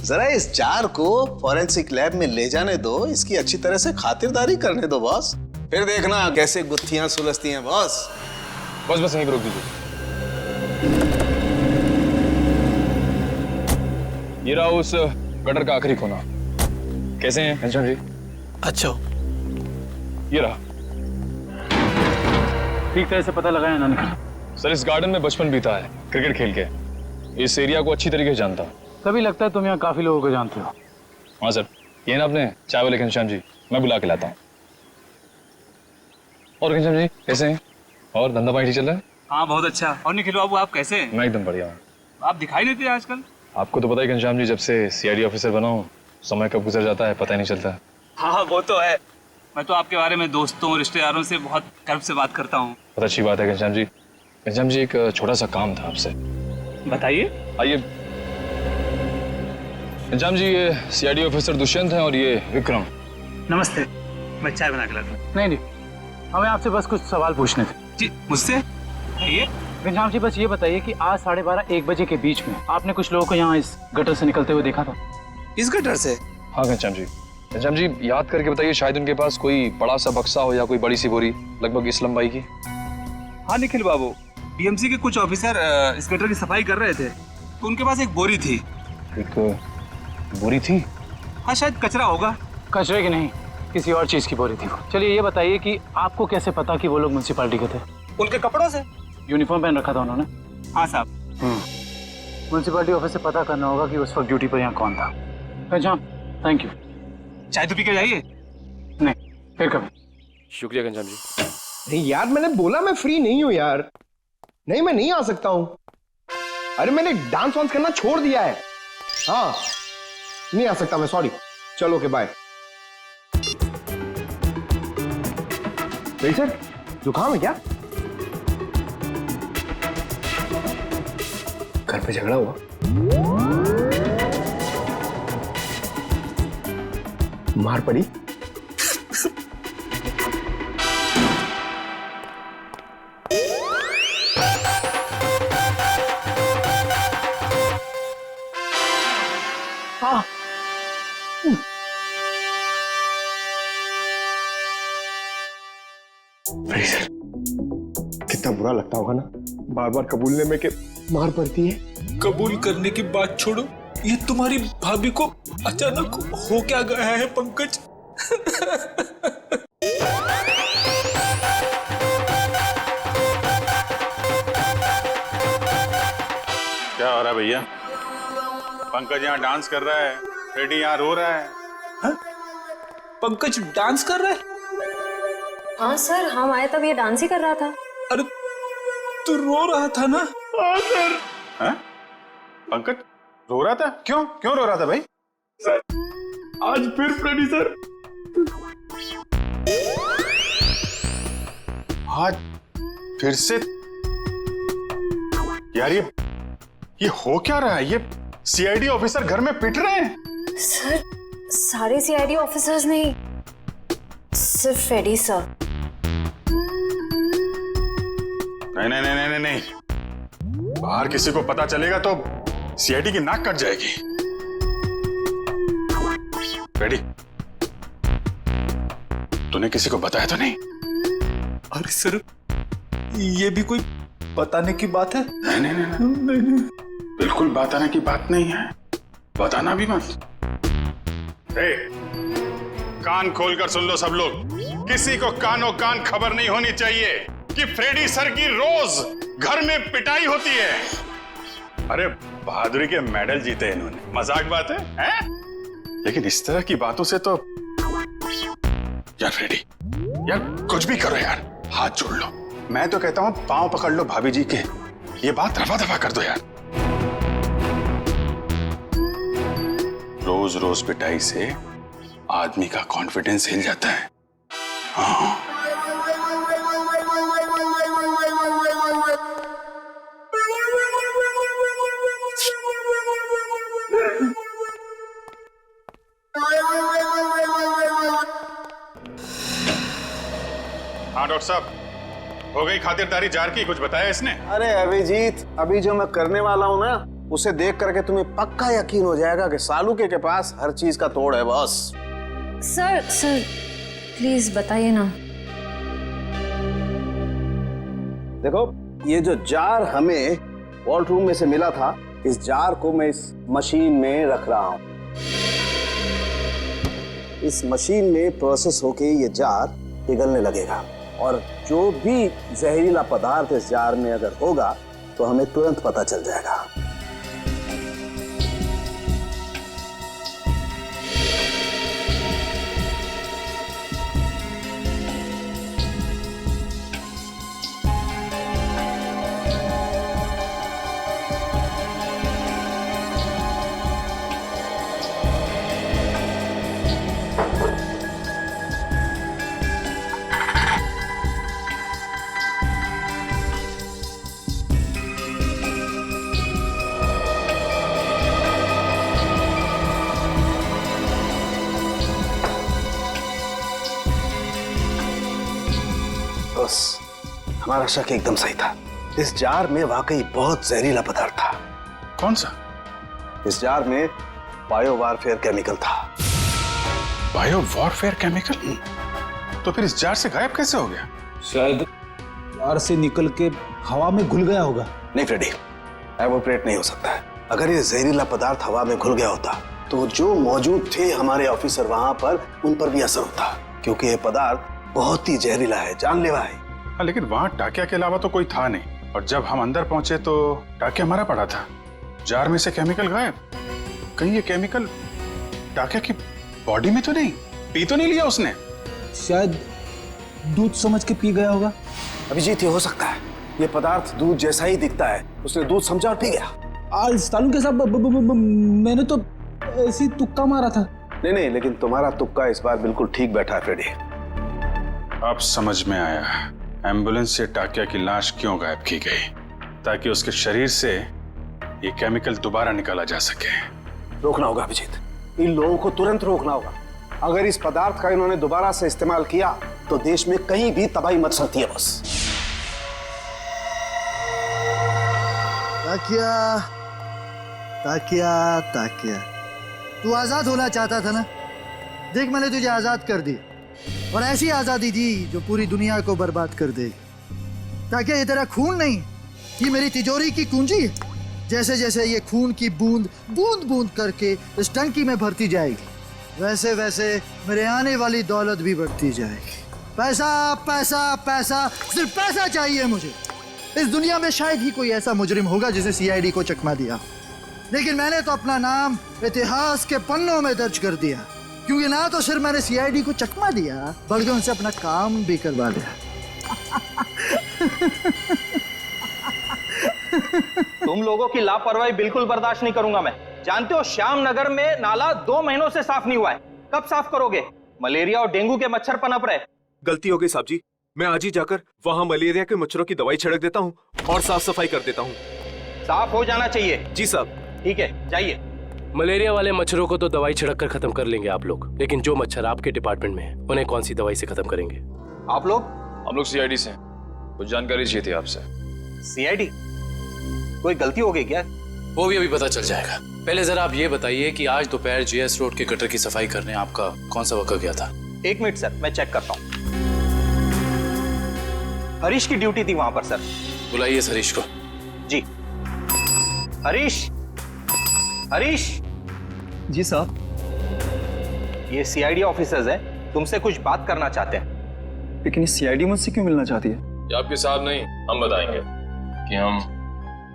जरा इस जार को फॉरेंसिक लैब में ले जाने दो, इसकी अच्छी तरह से खातिरदारी करने दो बॉस, फिर देखना कैसे गुत्थियां सुलझती हैं बॉस। बस बस यहीं पर रोक दीजिए। ये रहा उस गटर का आखिरी कोना। कैसे हैं घनश्याम जी? अच्छा, ये रहा। ठीक तरह से पता लगाया ना? सर इस गार्डन में बचपन बीता है क्रिकेट खेल के, इस एरिया को अच्छी तरीके से जानता हूँ। तभी लगता है तुम यहाँ काफी लोगों को जानते हो। हाँ सर, ये ना अपने चाय वाले घनश्याम जी, मैं बुला के लाता हूँ। और घनश्याम जी कैसे हैं? और धंधा पानी ठीक चल रहा है? हाँ बहुत अच्छा। और निखिल बाबू आप कैसे हैं? मैं एकदम बढ़िया हूँ। आप दिखाई नहीं देते आजकल। आपको तो पता ही घनश्याम जी, जब से सीआईडी ऑफिसर बना हूँ समय कब गुजर जाता है पता ही नहीं चलता। हाँ वो तो है। मैं तो आपके बारे में दोस्तों रिश्तेदारों से बहुत गर्व से बात करता हूँ। बहुत अच्छी बात है घनश्याम जी। घनश्याम जी, एक छोटा सा काम था आपसे। बताइए। आइए। घनश्याम जी, ये सीआईडी ऑफिसर दुष्यंत हैं और ये विक्रम। नमस्ते। मैं चाय बना के लाता हूँ। नहीं नहीं, हमें आपसे बस कुछ सवाल पूछने थे। जी मुझसे? ये घनश्याम जी, बस ये बताइए कि आज 12:30-1 बजे के बीच में आपने कुछ लोगों को यहाँ इस गटर से निकलते हुए देखा था? इस गटर से? हाँ घनश्याम जी, याद करके बताइए, शायद उनके पास कोई बड़ा सा बक्सा हो या कोई बड़ी सी बोरी लगभग इस लंबाई की। हाँ निखिल बाबू, बीएमसी के कुछ ऑफिसर इस गटर की सफाई कर रहे थे, तो उनके पास एक बोरी थी। एक बोरी थी? हाँ शायद कचरा होगा। कचरे की नहीं, किसी और चीज की बोरी थी वो। चलिए ये बताइए कि आपको कैसे पता कि वो लोग म्युनिसिपैलिटी के थे? उनके कपड़ों से। यूनिफॉर्म पहन रखा था उन्होंने? हाँ साहब। म्युनिसिपैलिटी ऑफिस से पता करना होगा कि उस वक्त ड्यूटी पर यहाँ कौन था। Ghanshyam, thank you. चाय तो पी के जाइए। नहीं, फिर कभी। शुक्रिया घनश्याम जी। नहीं यार, मैंने बोला मैं फ्री नहीं हूं यार। नहीं, मैं नहीं आ सकता हूं। अरे मैंने डांस वांस करना छोड़ दिया है। हाँ नहीं आ सकता मैं, सॉरी। चलो ओके बाय। सर जुकाम है क्या? घर पे झगड़ा हुआ? मार पड़ी? हाँ। सर कितना बुरा लगता होगा ना बार बार कबूलने में कि मार पड़ती है। कबूल करने की बात छोड़ो, ये तुम्हारी भाभी को अचानक हो क्या गया है पंकज? क्या हो रहा है भैया? पंकज यहाँ डांस कर रहा है, फ्रेडी यहाँ रो रहा है। हा? पंकज डांस कर रहा है? हाँ सर, हम आए तब ये डांस ही कर रहा था। अरे तू रो रहा था ना? हाँ सर। हाँ? पंकज रो रहा था? क्यों क्यों रो रहा था भाई? सर आज फिर फ्रेडी सर। आज फिर से? यार ये हो क्या रहा है? ये सीआईडी ऑफिसर घर में पिट रहे हैं। सर सारे सीआईडी ऑफिसर्स नहीं, सिर्फ फ्रेडी सर। नहीं नहीं नहीं नहीं नहीं, बाहर किसी को पता चलेगा तो सीआईडी की नाक कट जाएगी। फ्रेडी, तूने किसी को बताया तो नहीं? अरे सर ये भी कोई बताने की बात है? नहीं नहीं नहीं, नहीं, नहीं। बिल्कुल बताने की बात नहीं है, बताना भी मत। कान खोलकर सुन लो सब लोग, किसी को कानों कान खबर नहीं होनी चाहिए कि फ्रेडी सर की रोज घर में पिटाई होती है। अरे बहादुरी के मेडल जीते इन्होंने, मजाक बात है, हैं? लेकिन इस तरह की बातों से तो यार फ्रेडी, यार कुछ भी करो यार, हाथ जोड़ लो। मैं तो कहता हूं पांव पकड़ लो भाभी जी के, ये बात रफा दफा कर दो यार। रोज रोज पिटाई से आदमी का कॉन्फिडेंस हिल जाता है। हाँ। हाँ डॉक्टर साहब, हो गई खातिरदारी जार की? कुछ बताया इसने? अरे अभिजीत, अभी जो मैं करने वाला हूँ ना, उसे देख करके तुम्हें पक्का यकीन हो जाएगा कि सालुके के पास हर चीज का तोड़ है बॉस। सर प्लीज बताइए ना। देखो, ये जो जार हमें वॉल्ट रूम में से मिला था, इस जार को मैं इस मशीन में रख रहा हूं। इस मशीन में प्रोसेस होके ये जार पिघलने लगेगा और जो भी जहरीला पदार्थ इस जार में अगर होगा तो हमें तुरंत पता चल जाएगा। बॉस, हमारा शक एकदम सही था। इस जार में वाकई बहुत जहरीला पदार्थ था। कौन सा? इस जार में बायो वारफेयर केमिकल था। Bio warfare chemical? तो फिर इस जार से गायब कैसे हो गया? शायद जार से निकल के हवा में घुल गया होगा। नहीं फ्रेडी, एवोपरेट नहीं हो सकता है। अगर ये जहरीला पदार्थ हवा में घुल गया होता तो जो मौजूद थे हमारे ऑफिसर वहां पर, उन पर भी असर होता, क्योंकि ये पदार्थ बहुत ही जहरीला है, जानलेवा है। हाँ, लेकिन वहां टाकिया के अलावा तो कोई था नहीं, और जब हम अंदर पहुंचे तो टाकिया मरा पड़ा था। जार में से केमिकल गायब। कहीं ये केमिकल टाकिया की बॉडी में तो नहीं, पी तो नहीं लिया उसने? शायद दूध समझ के पी गया होगा। अभिजीत, ये हो सकता है। ये पदार्थ दूध जैसा ही दिखता है, उसने दूध समझा और पी गया। सालू के साहब, मैंने तो ऐसी तुक्का मारा था। नहीं, लेकिन तुम्हारा तुक्का इस बार बिल्कुल ठीक बैठा है फ्रेडी। अब समझ में आया एम्बुलेंस से टाकिया की लाश क्यों गायब की गई, ताकि उसके शरीर से ये केमिकल दोबारा निकाला जा सके। रोकना होगा अभिजीत, इन लोगों को तुरंत रोकना होगा। अगर इस पदार्थ का इन्होंने दोबारा से इस्तेमाल किया तो देश में कहीं भी तबाही मच सकती है। बस ताकिया, ताकिया, ताकिया, तू आजाद होना चाहता था ना? देख, मैंने तुझे आजाद कर दी, और ऐसी आजादी दी जो पूरी दुनिया को बर्बाद कर दे। ताकिया, ये तेरा खून नहीं, ये मेरी तिजोरी की कुंजी है। जैसे जैसे ये खून की बूंद बूंद बूंद करके इस टंकी में भरती जाएगी, वैसे वैसे मेरे आने वाली दौलत भी बढ़ती जाएगी। पैसा, पैसा, पैसा, सिर्फ पैसा चाहिए मुझे। इस दुनिया में शायद ही कोई ऐसा मुजरिम होगा जिसे सीआईडी को चकमा दिया, लेकिन मैंने तो अपना नाम इतिहास के पन्नों में दर्ज कर दिया, क्योंकि ना तो सिर्फ मैंने सीआईडी को चकमा दिया, बल्कि उनसे अपना काम भी करवा लिया। तुम लोगों की लापरवाही बिल्कुल बर्दाश्त नहीं करूंगा मैं। जानते हो, श्याम नगर में नाला 2 महीनों से साफ नहीं हुआ है। कब साफ करोगे? मलेरिया और डेंगू के मच्छर पनप रहे। गलती हो गई साहब जी, मैं आज ही जाकर वहाँ मलेरिया के मच्छरों की दवाई छिड़क देता हूँ और साफ सफाई कर देता हूँ। साफ हो जाना चाहिए। जी साहब। ठीक है, जाइए। मलेरिया वाले मच्छरों को तो दवाई छिड़क कर खत्म कर लेंगे आप लोग, लेकिन जो मच्छर आपके डिपार्टमेंट में है उन्हें कौन सी दवाई से खत्म करेंगे? आप लोग? हम लोग सीआईडी से, कुछ जानकारी चाहिए थी आपसे। सीआईडी? कोई गलती हो गई क्या? वो भी अभी पता चल जाएगा। पहले जरा आप ये बताइए कि आज दोपहर जीएस रोड के गटर की सफाई करने आपका कौन सा वर्कर गया था? 1 मिनट सर, मैं चेक करता हूँ। हरीश की ड्यूटी थी वहां पर सर। बुलाइए इस हरीश को। जी। हरीश, हरीश। जी साहब। ये सीआईडी ऑफिसर्स हैं, तुमसे कुछ बात करना चाहते हैं। लेकिन ये सीआईडी मुझसे क्यों मिलना चाहती है? ये आपके साहब नहीं, हम बताएंगे कि हम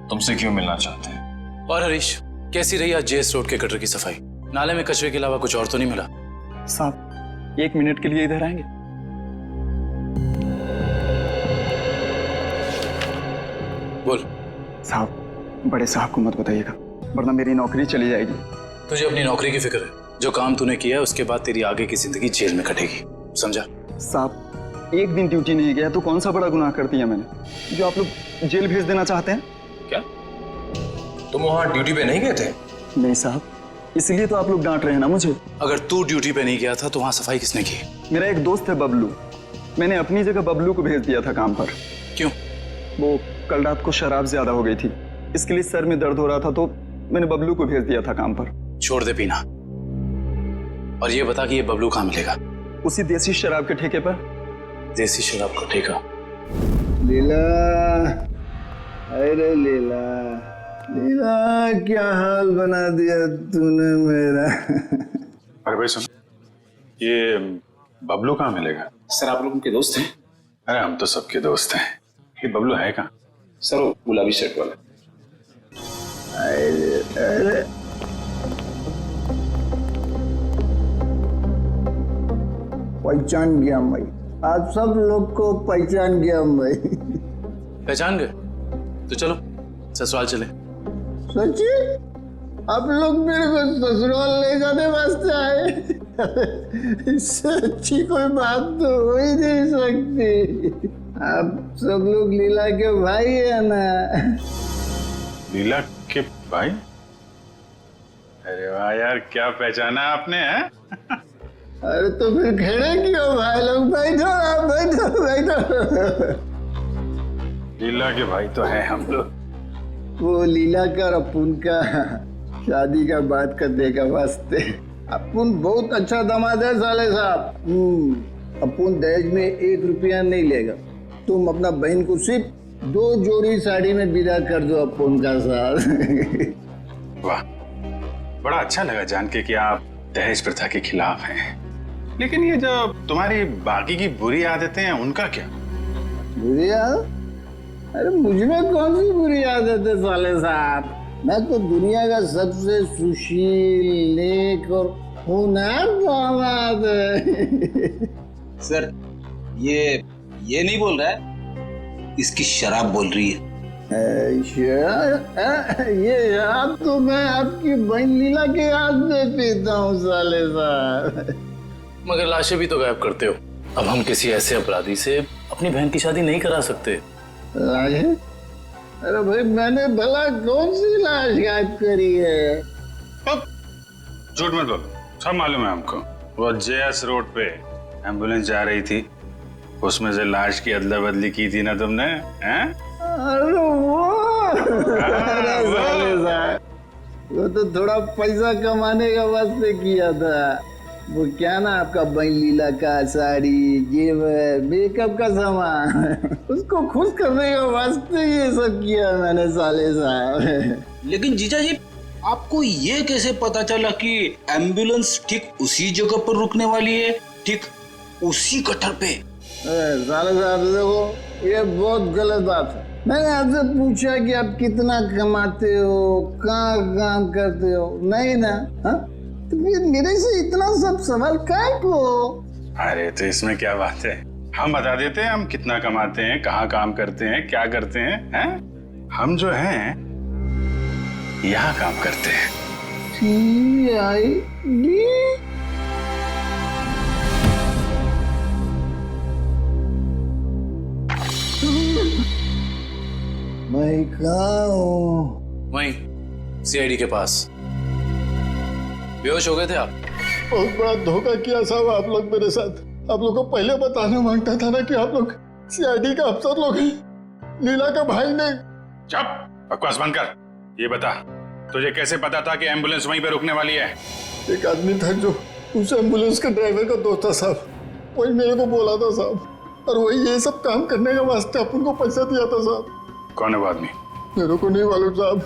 तुमसे क्यों मिलना चाहते हैं। और हरीश, कैसी रही आज जेएस रोड के गटर की सफाई? नाले में कचरे के अलावा कुछ और तो नहीं मिला? साहब, 1 मिनट के लिए इधर आएंगे? बोल। साहब, बड़े साहब को मत बताइएगा, वरना मेरी नौकरी चली जाएगी। तुझे अपनी नौकरी की फिक्र है? जो काम तूने किया है उसके बाद तेरी आगे की जिंदगी जेल में कटेगी, समझा? साहब, 1 दिन ड्यूटी नहीं गया तो कौन सा बड़ा गुनाह कर दिया मैंने, जो आप लोग जेल भेज देना चाहते हैं? क्या तुम वहां ड्यूटी पे नहीं गए थे? नहीं साहब, इसलिए तो आप लोग डांट रहे हैं ना मुझे। अगर तू ड्यूटी पे नहीं गया था तो वहां सफाई किसने की? मेरा एक दोस्त है बबलू, मैंने अपनी जगह बबलू को भेज दिया था काम पर। क्यों? वो कल रात को शराब ज्यादा हो गई थी, इसके लिए सर में दर्द हो रहा था, तो मैंने बबलू को भेज दिया था काम पर। छोड़ दे पीना, और ये बता कि ये बबलू कहाँ मिलेगा? उसी देसी शराब के ठेके पर। देसी शराब का ठेका? लीला, अरे लीला, लीला, क्या हाल बना दिया तूने मेरा। अरे भाई सुन, ये बबलू कहाँ मिलेगा? सर, आप लोग उनके दोस्त हैं? अरे हम तो सबके दोस्त हैं। ये बबलू है कहाँ? सर, वो गुलाबी शर्ट वाला। अरे पहचान गया भाई, आप सब लोग को पहचान गया भाई। पहचान गए? तो चलो ससुराल चले। सच्ची? आप लोग मेरे को ससुराल ले जाने वास्ते आए? इससे अच्छी कोई बात तो हो ही नहीं सकती। आप सब लोग लीला के भाई है ना? लीला के भाई? अरे वाह यार, क्या पहचाना आपने है? अरे तो फिर खड़े क्यों भाई लोग? बैठो आप, बैठो बैठो। लीला के भाई तो है हम लोग। वो लीला का और अपुन का शादी का बात करने का वास्ते। अपुन बहुत अच्छा दामाद है साले साहब। अपुन दहेज में 1 रुपया नहीं लेगा। तुम अपना बहन को सिर्फ 2 जोड़ी साड़ी में विदा कर दो अपुन का साथ। वाह, बड़ा अच्छा लगा जान के कि आप दहेज प्रथा के खिलाफ हैं। लेकिन ये जो तुम्हारी बाकी की बुरी आदतें हैं उनका क्या? बुरी आदत? अरे मुझ में कौन सी बुरी आदत है साले साहब? मैं तो दुनिया का सबसे सुशील, नेक और होनहार दामाद है। सर ये नहीं बोल रहा है, इसकी शराब बोल रही है। ये शराब तो मैं आपकी बहन लीला के हाथ में पीता हूँ साले साहब। मगर लाशें भी तो गायब करते हो। अब हम किसी ऐसे अपराधी से अपनी बहन की शादी नहीं करा सकते। लाशें? अरे भाई मैंने भला कौन सी लाश गायब करी है? झूठ मत बोलो, सब मालूम है हमको। वो जेएस रोड पे एम्बुलेंस जा रही थी, उसमें से लाश की अदला बदली की थी ना तुमने? हैं? अरे वो तो थोड़ा पैसा कमाने का वास्ते किया था। वो क्या ना आपका बहन लीला का साड़ी, जेवर, मेकअप का सामान, उसको खुश करने के वास्ते ये सब किया मैंने साले साहब। लेकिन जीजा जी, आपको ये कैसे पता चला कि एम्बुलेंस ठीक उसी जगह पर रुकने वाली है, ठीक उसी कटर पे? साले साहब देखो, ये बहुत गलत बात है। मैंने आपसे पूछा कि आप कितना कमाते हो, कहाँ काम करते हो, नहीं ना? हाँ, तो फिर मेरे से इतना सब सवाल काहे को? अरे तो इसमें क्या बात है, हम बता देते हैं हम कितना कमाते हैं, कहाँ काम करते हैं, क्या करते हैं, हैं? हम जो हैं यहाँ काम करते हैं। CID? मैं कहाँ हूँ? वहीं सीआईडी के पास। बेहोश हो गए थे आप? बहुत बड़ा धोखा किया साहब आप लोग मेरे साथ। आप लोग को पहले बताना मांगता था ना कि आप लोग सीआईडी का अफसर लोग हैं। लीला का भाई ने। चुप, बकवास बंद कर। ये बता, तुझे कैसे पता था कि एम्बुलेंस वहीं पे रुकने वाली है? एक आदमी था जो उस एम्बुलेंस के ड्राइवर का दोस्त था साहब, वही मेरे को बोला था साहब, और वही ये सब काम करने के वास्ते अपन को पैसा दिया था साहब। कौन है वो आदमी? मेरे को नहीं मालूम साहब,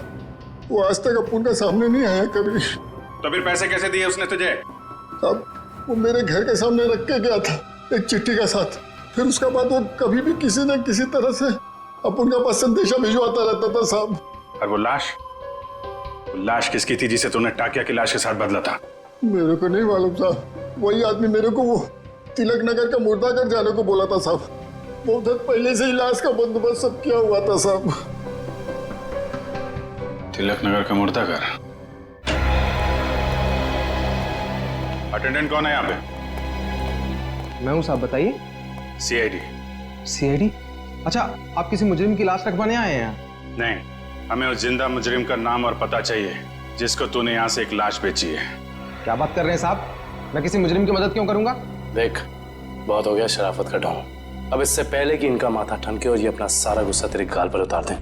वो आज तक अपन का सामने नहीं आया कभी। तो फिर पैसे कैसे दिए उसने तुझे? साहब वो मेरे घर के सामने रख के गया था एक चिट्ठी के साथ। फिर उसके बाद वो कभी भी किसी न किसी तरह से अपन का पास संदेशा भिजवाता रहता था साहब। और वो लाश किसकी थी जिसे तूने टाकिया की लाश के साथ बदला था? मेरे को नहीं मालूम साहब, वही आदमी मेरे को वो तिलक नगर का मुर्दाघर जाने को बोला था साहब। बहुत हद पहले से ही लाश का बंदोबस्त सब किया हुआ था साहब। तिलक नगर का मुर्दाघर? अटेंडेंट कौन है यहाँ पे? मैं हूँ साहब, बताइए। सीआईडी। सीआईडी? अच्छा, आप किसी मुजरिम की लाश रखवाने आए हैं यहाँ? नहीं, हमें उस जिंदा मुजरिम का नाम और पता चाहिए जिसको तूने यहाँ से एक लाश बेची है। क्या बात कर रहे हैं साहब, मैं किसी मुजरिम की मदद क्यों करूंगा? देख, बहुत हो गया शराफत का ढोंग। अब इससे पहले कि इनका माथा ठनके और ये अपना सारा गुस्सा तेरे गाल पर उतार दें,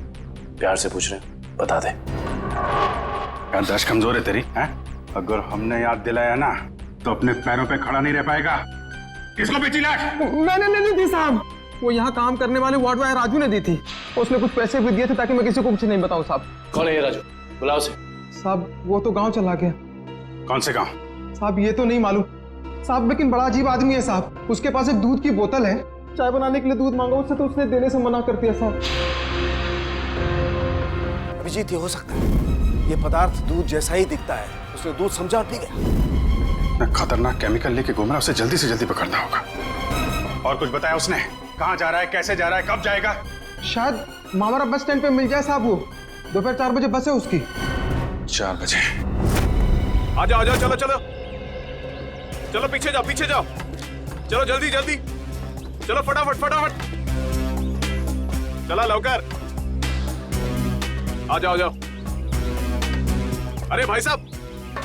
प्यार से पूछ रहे हैं, बता दे। याददाश्त कमजोर है तेरी, हैं? अगर हमने याद दिलाया ना तो अपने पैरों पे खड़ा नहीं रह पाएगा। किसको बेची लाश? मैंने नहीं दी साहब, वो यहाँ काम करने वाले वार्ड बॉय राजू ने दी थी। उसने कुछ पैसे भी दिए थे ताकि मैं किसी को कुछ नहीं बताऊं साहब। कौन है ये राजू? बुलाओ उसे। साहब वो तो गांव चला गया। कौन से गांव? साहब ये तो नहीं मालूम साहब, लेकिन बड़ा अजीब आदमी है साहब। उसके पास एक दूध की बोतल है, चाय बनाने के लिए दूध मांगा उससे तो उसने देने से मना कर दिया साहब। अभिजीत, ये हो सकता है ये पदार्थ दूध जैसा ही दिखता है, उसने दूध समझा और पी गया। खतरनाक केमिकल लेके घूम रहा है, उसे जल्दी से जल्दी पकड़ना होगा। और कुछ बताया उसने? कहाँ जा रहा है, कैसे जा रहा है, कब जाएगा? शायद मावरा बस स्टैंड पे मिल जाए साहब। वो दोपहर 4 बजे बस है उसकी। 4 बजे? आ जाओ, चलो चलो चलो, पीछे जाओ, पीछे जाओ, चलो जल्दी जल्दी, चलो फटाफट फटाफट, चला लवकर, आ जाओ, आ जाओ। अरे भाई साहब,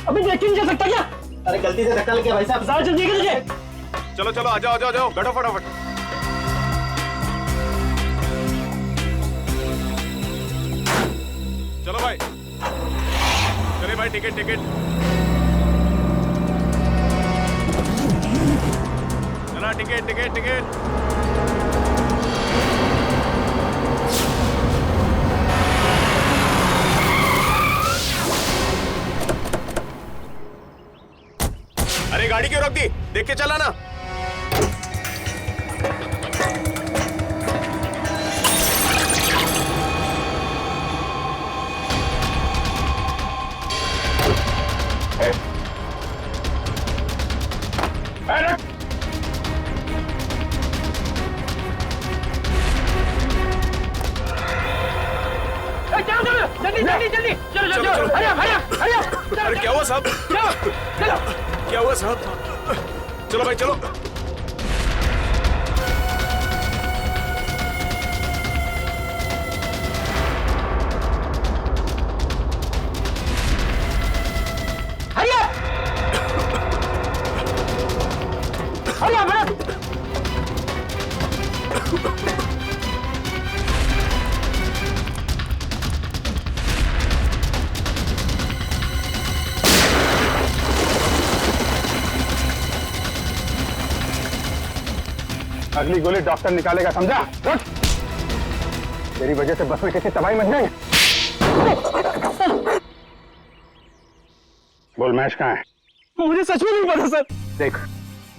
अभी देख नहीं जा सकता क्या? अरे गलती से धक्का लग गया भाई साहब। जल्दी कीजिए। चलो चलो आ जाओ आ जाओ आ जाओ, बैठो फटाफट। चलो भाई, चलिए भाई, टिकट टिकट। चला टिकट टिकट टिकट। अरे गाड़ी क्यों रोक दी? देख के चला ना। जल्दी चलो चलो। अरे क्या हुआ साहब? क्या हुआ साहब? चलो भाई चलो। अगली गोली डॉक्टर निकालेगा, समझा? उठ! तेरी वजह से बस में किसी तबाही मच जाएंगे। बोल महेश कहाँ है? मुझे सच में नहीं पता सर। देख,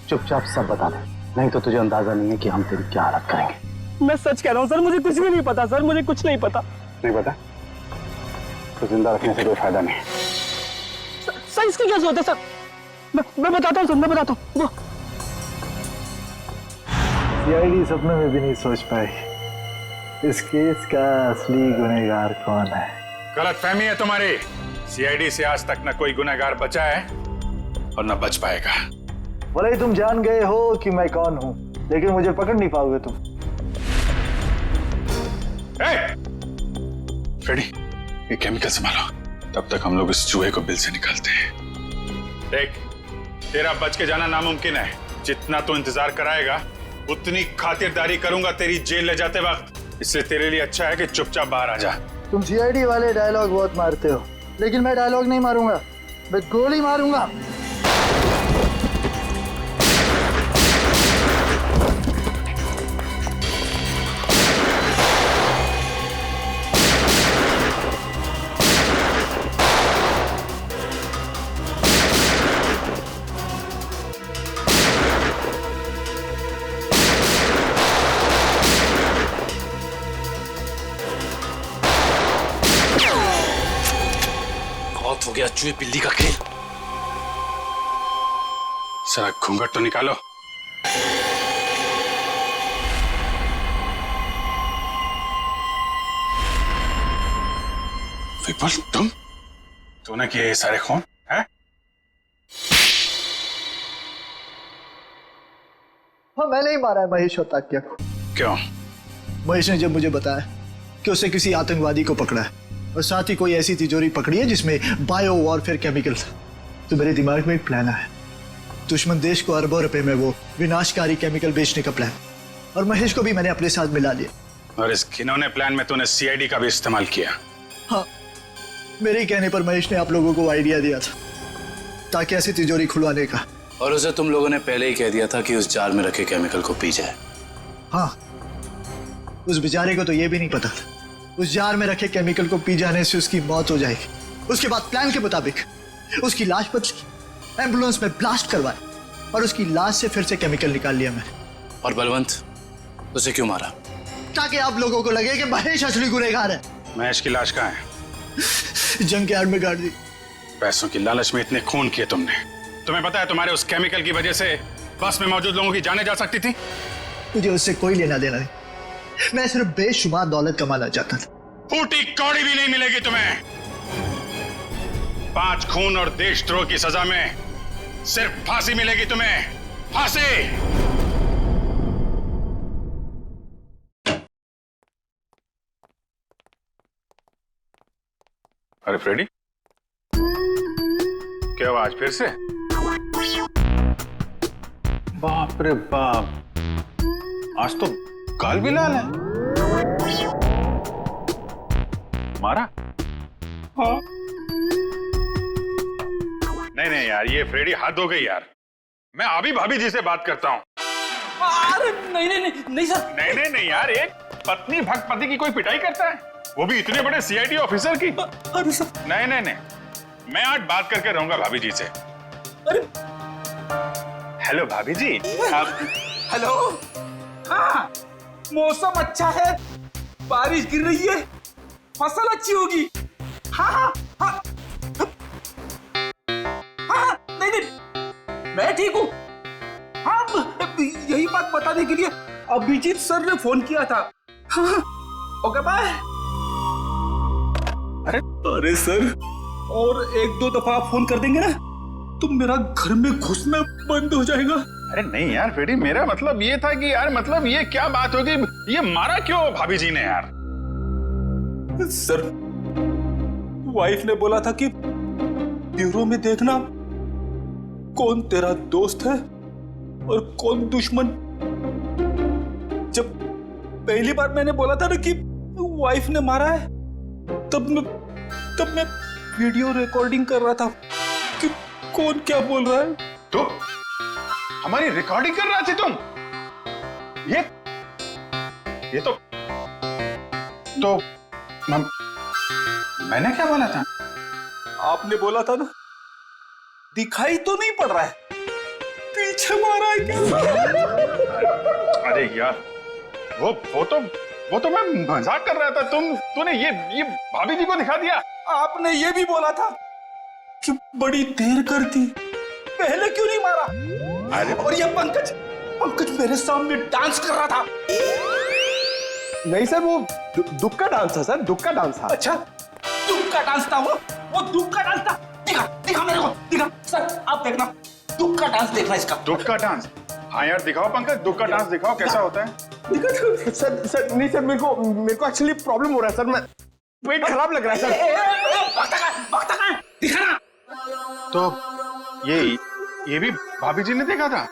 चुपचाप सब बता दे, नहीं तो तुझे अंदाजा नहीं है कि हम तेरी क्या हालत करेंगे। मैं सच कह रहा हूँ सर, मुझे कुछ भी नहीं पता सर, मुझे कुछ नहीं पता। नहीं पता? तो जिंदा रखने से कोई फायदा नहीं। सर इसकी क्या जरूरत है सर? मैं बताता हूँ सर, मैं बताता हूँ। सीआईडी सपने में भी नहीं सोच पाई इस केस का असली गुनहगार कौन है। गलतफहमी है तुम्हारी। सीआईडी से आज तक न कोई गुनहगार बचा है और न बच पाएगा। भले ही तुम जान गए हो कि मैं कौन हूं, लेकिन मुझे पकड़ नहीं पाओगे तुम। फ्रेडी, ये केमिकल संभालो, तब तक हम लोग इस चूहे को बिल से निकालते हैं। देख, तेरा बच के जाना नामुमकिन है। जितना तू इंतजार कराएगा उतनी खातिरदारी करूंगा तेरी जेल ले जाते वक्त। इसलिए तेरे लिए अच्छा है कि चुपचाप बाहर आ जा। तुम सीआईडी वाले डायलॉग बहुत मारते हो, लेकिन मैं डायलॉग नहीं मारूंगा, मैं गोली मारूंगा। हो गया चूहे बिल्ली का खेल। सारा घूंघट तो निकालो। विपुल, तूने किए ये सारे खून है? हाँ, मैंने ही मारा है महेश और ताकिया को। क्यों? महेश ने जब मुझे बताया कि उसे किसी आतंकवादी को पकड़ा है और साथ ही कोई ऐसी तिजोरी पकड़ी है जिसमें बायो वॉरफेयर केमिकल था, तो मेरे दिमाग में एक प्लान आया। दुश्मन देश को अरबों रुपए में वो विनाशकारी केमिकल बेचने का प्लान, और महेश को भी मैंने अपने साथ मिला लिया। और इस घिनौने प्लान में तूने सीआईडी का भी इस्तेमाल किया? हाँ, मेरे ही कहने पर महेश ने आप लोगों को आइडिया दिया था ताकि ऐसी तिजोरी खुलवाने का। और उसे तुम लोगों ने पहले ही कह दिया था कि उस जार में रखे केमिकल को पी जाए। हाँ, उस बेचारे को तो ये भी नहीं पता था उस जार में रखे केमिकल को पी जाने से उसकी मौत हो जाएगी। उसके बाद प्लान के मुताबिक उसकी लाश पर एम्बुलेंस में ब्लास्ट करवाया और उसकी लाश से फिर से केमिकल निकाल लिया मैंने। और बलवंत, उसे क्यों मारा? ताकि आप लोगों को लगे कि महेश असली गुनहगार है। महेश की लाश कहाँ है? जंग के आड़ में गाड़ दी। पैसों की लालच में इतने खून किए तुमने। तुम्हें पता है तुम्हारे उस केमिकल की वजह से बस में मौजूद लोगों की जानें जा सकती थी। मुझे उससे कोई लेना देना नहीं, मैं सिर्फ बेशुमार दौलत कमाना चाहता था। फूटी कौड़ी भी नहीं मिलेगी तुम्हें। 5 खून और देशद्रोह की सजा में सिर्फ फांसी मिलेगी तुम्हें, फांसी। अरे फ्रेडी, क्या हुआ आज फिर से? बाप रे बाप, आज तो गाल भी लाल है। मारा? हाँ। नहीं यार, ये फ्रेडी हाथ धो गई यार। मैं अभी भाभी जी से बात करता हूँ। अरे नहीं सर। नहीं यार, एक पत्नी भक्त पति की कोई पिटाई करता है, वो भी इतने बड़े सीआईडी ऑफिसर की? अरे सर। नहीं, मैं आज बात करके रहूंगा भाभी जी से। हेलो भाभी जी। हेलो। हाँ, मौसम अच्छा है, बारिश गिर रही है, फसल अच्छी होगी। हाँ, नहीं, मैं ठीक हूँ। हाँ, यही बात बताने के लिए अभिजीत सर ने फोन किया था। हाँ, ओके बाय। अरे सर, और 1-2 दफा आप फोन कर देंगे ना तो मेरा घर में घुसना बंद हो जाएगा। अरे नहीं यार फ्रेडी, मेरा मतलब ये था कि यार, मतलब ये क्या बात होगी, ये मारा क्यों भाभी जी ने यार? सर, वाइफ ने बोला था कि ब्यूरो में देखना कौन तेरा दोस्त है और कौन दुश्मन। जब पहली बार मैंने बोला था ना कि वाइफ ने मारा है, तब मैं वीडियो रिकॉर्डिंग कर रहा था कि कौन क्या बोल रहा है। तो हमारी रिकॉर्डिंग कर रहे थे तुम? ये तो मैंने क्या बोला था? आपने बोला था ना, दिखाई तो नहीं पड़ रहा है, पीछे मारा है क्या? अरे यार, वो तो मैं मजाक कर रहा था। तूने ये भाभी जी को दिखा दिया। आपने ये भी बोला था कि बड़ी देर कर दी, पहले क्यों नहीं मारा? अरे और ये पंकज मेरे सामने डांस कर रहा था। नहीं सर, वो दुख का डांस था सर, दुख का डांस था। अच्छा, दुख का डांस था वो दुख का डांस था। दिखा मेरे को, दिखा सर, आप देखना, दुख का डांस देखना इसका। दुख का डांस? हाँ यार दिखाओ पंकज, दुख का डांस दिखाओ, कैसा होता है? सर नहीं सर, मेरे को एक्चुअली प्रॉब्लम हो रहा है सर, मैं पेट खराब लग रहा है सर। दिखा ना। तो ये भी भाभी जी ने देखा था?